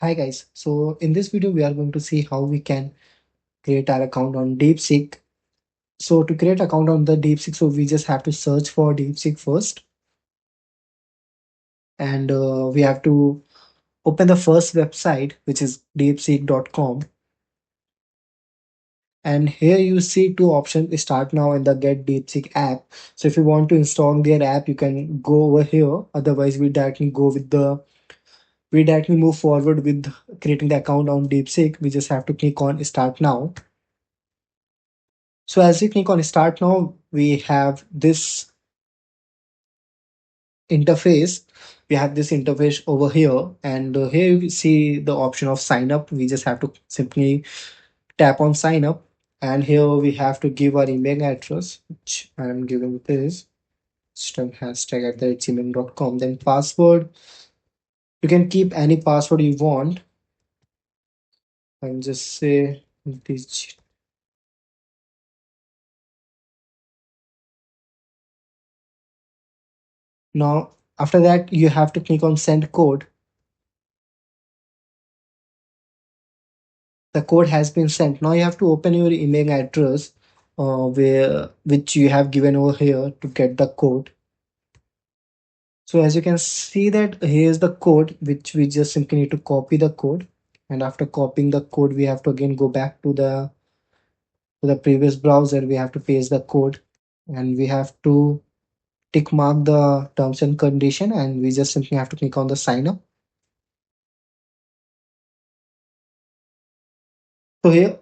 Hi guys, so in this video we are going to see how we can create our account on DeepSeek. So to create account on the DeepSeek, so we just have to search for DeepSeek first, and we have to open the first website, which is deepseek.com. And here you see two options: start now and the get DeepSeek app. So if you want to install their app, you can go over here. Otherwise, we directly move forward with creating the account on DeepSeek. We just have to click on start now. So as you click on start now, we have this interface. We have this interface over here, and here you see the option of sign up. We just have to simply tap on sign up, and here we have to give our email address, which I am giving this system hashtag at the gmail.com. Then password, you can keep any password you want, and just say this. Now after that, you have to click on send code. The code has been sent. Now you have to open your email address, where which you have given over here to get the code. So as you can see that here's the code, which we just simply need to copy the code. And after copying the code, we have to again go back to the previous browser. We have to paste the code, and we have to tick mark the terms and condition, and we just simply have to click on the sign up. So here,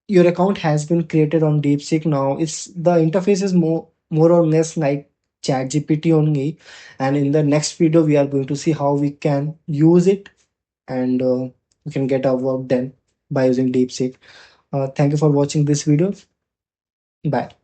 your account has been created on DeepSeek now. It's the interface is more or less like ChatGPT only. And in the next video, we are going to see how we can use it, and we can get our work done by using DeepSeek. Thank you for watching this video. Bye.